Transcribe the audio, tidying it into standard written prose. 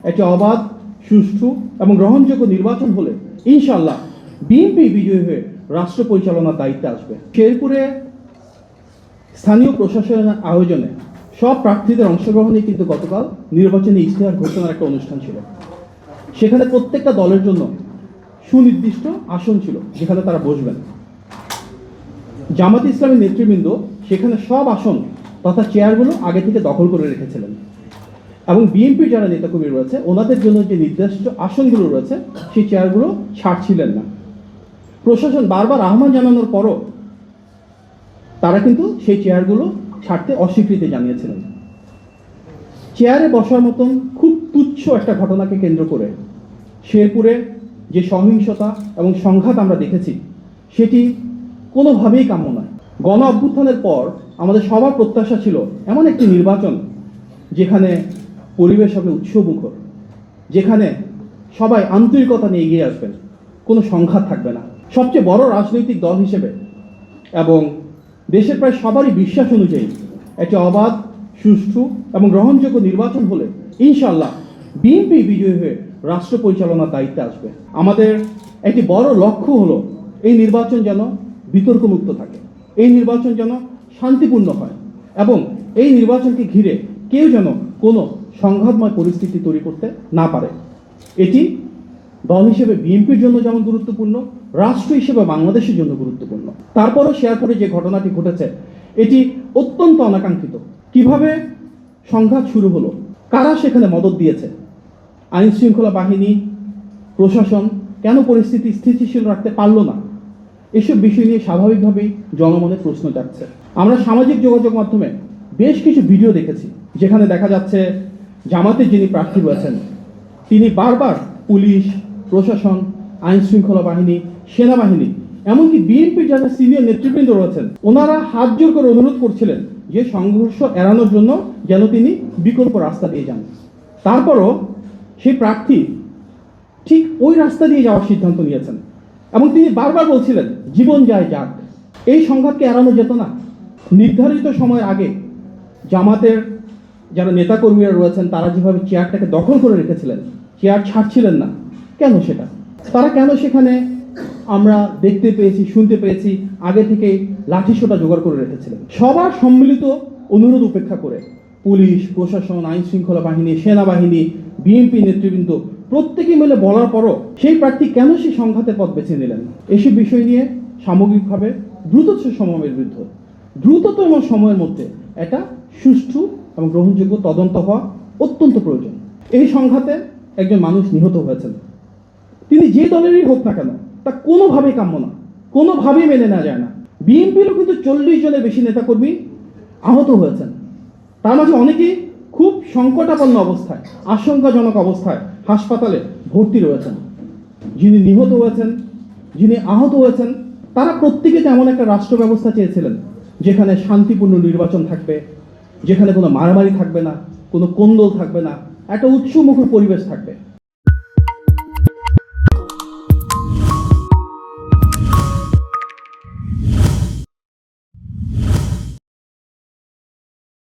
একটি অবাধ, সুষ্ঠু এবং গ্রহণযোগ্য নির্বাচন হলে ইনশাআল্লাহ বিএনপি বিজয়ী হয়ে রাষ্ট্র পরিচালনার দায়িত্বে আসবে। শেরপুরে স্থানীয় প্রশাসনের আয়োজনে সব প্রার্থীদের অংশগ্রহণে কিন্তু গতকাল নির্বাচনী ইশতেহার ঘোষণার একটা অনুষ্ঠান ছিল। সেখানে প্রত্যেকটা দলের জন্য সুনির্দিষ্ট আসন ছিল যেখানে তারা বসবেন। জামাত ইসলামের নেতৃবৃন্দ সেখানে সব আসন তথা চেয়ারগুলো আগে থেকে দখল করে রেখেছিলেন এবং বিএনপির যারা নেতাকর্মী রয়েছে ওনাদের জন্য যে নির্দিষ্ট আসনগুলো রয়েছে সেই চেয়ারগুলো ছাড়ছিলেন না। প্রশাসন বারবার আহ্বান জানানোর পরও তারা কিন্তু সেই চেয়ারগুলো ছাড়তে অস্বীকৃতি জানিয়েছিলেন। চেয়ারে বসার মতন খুব তুচ্ছ একটা ঘটনাকে কেন্দ্র করে শেরপুরে যে সহিংসতা এবং সংঘাত আমরা দেখেছি সেটি কোনোভাবেই কাম্য নয়। গণ অভ্যুত্থানের পর আমাদের সবার প্রত্যাশা ছিল এমন একটি নির্বাচন যেখানে পরিবেশ হবে উৎসবমুখর, যেখানে সবাই আন্তরিকতা নিয়ে এগিয়ে আসবেন, কোনো সংঘাত থাকবে না। সবচেয়ে বড় রাজনৈতিক দল হিসেবে এবং দেশের প্রায় সবারই বিশ্বাস অনুযায়ী একটি অবাধ, সুষ্ঠু এবং গ্রহণযোগ্য নির্বাচন হলে ইনশাআল্লাহ বিএনপি বিজয়ী হয়ে রাষ্ট্র পরিচালনার দায়িত্বে আসবে। আমাদের একটি বড় লক্ষ্য হলো এই নির্বাচন যেন বিতর্কমুক্ত থাকে, এই নির্বাচন যেন শান্তিপূর্ণ হয় এবং এই নির্বাচনকে ঘিরে কেউ যেন কোনো সংঘাতময় পরিস্থিতি তৈরি করতে না পারে। এটি দল হিসেবে বিএনপির জন্য যেমন গুরুত্বপূর্ণ, রাষ্ট্র হিসেবে বাংলাদেশের জন্য গুরুত্বপূর্ণ। তারপরও শেরপুরে যে ঘটনাটি ঘটেছে এটি অত্যন্ত অনাকাঙ্ক্ষিত। কিভাবে সংঘাত শুরু হলো, কারা সেখানে মদদ দিয়েছে, আইন শৃঙ্খলা বাহিনী, প্রশাসন কেন পরিস্থিতি স্থিতিশীল রাখতে পারলো না, এসব বিষয় নিয়ে স্বাভাবিকভাবেই জনমনে প্রশ্ন জাগছে। আমরা সামাজিক যোগাযোগ মাধ্যমে বেশ কিছু ভিডিও দেখেছি যেখানে দেখা যাচ্ছে জামাতের যিনি প্রার্থী রয়েছেন তিনি বারবার পুলিশ, প্রশাসন, আইন শৃঙ্খলা বাহিনী, সেনাবাহিনী এমনকি বিএনপির যারা সিনিয়র নেতৃবৃন্দ রয়েছেন ওনারা হাত জোর করে অনুরোধ করছিলেন যে সংঘর্ষ এড়ানোর জন্য যেন তিনি বিকল্প রাস্তা দিয়ে যান। তারপরও সেই প্রার্থী ঠিক ওই রাস্তা দিয়ে যাওয়ার সিদ্ধান্ত নিয়েছেন এবং তিনি বারবার বলছিলেন জীবন যায় যাক। এই সংঘাতকে এড়ানো যেত না। নির্ধারিত সময়ের আগে জামাতের যারা নেতাকর্মীরা রয়েছেন তারা যেভাবে চেয়ারটাকে দখল করে রেখেছিলেন, চেয়ার ছাড়ছিলেন না, কেন সেটা? তারা কেন সেখানে আমরা দেখতে পেয়েছি, শুনতে পেয়েছি আগে থেকেই লাঠিসোঁটা জোগাড় করে রেখেছিলেন? সবার সম্মিলিত অনুরোধ উপেক্ষা করে পুলিশ, প্রশাসন, আইন শৃঙ্খলা বাহিনী, সেনাবাহিনী, বিএনপি নেতৃবৃন্দ প্রত্যেকে মিলে বলার পরও সেই প্রার্থী কেন সেই সংঘাতের পথ বেছে নিলেন? এসব বিষয় নিয়ে সামগ্রিকভাবে দ্রুততম সময়ের মধ্যে একটা সুষ্ঠু এবং গ্রহণযোগ্য তদন্ত হওয়া অত্যন্ত প্রয়োজন। এই সংঘাতে একজন মানুষ নিহত হয়েছেন, তিনি যে দলেরই হোক না কেন তা কোনোভাবেই কাম্য না, কোনোভাবেই মেনে নেওয়া যায় না। বিএনপিরও কিন্তু 40 জনের বেশি নেতাকর্মী আহত হয়েছেন, তার মাঝে অনেকেই খুব সংকটাপন্ন অবস্থায়, আশঙ্কাজনক অবস্থায় হাসপাতালে ভর্তি রয়েছেন। যিনি নিহত হয়েছেন, যিনি আহত হয়েছেন তারা প্রত্যেকে এমন একটা রাষ্ট্র ব্যবস্থা চেয়েছিলেন যেখানে শান্তিপূর্ণ নির্বাচন থাকবে, যেখানে কোনো মারামারি থাকবে না, কোনো কোন্দল থাকবে না, একটা উৎসবমুখর পরিবেশ থাকবে।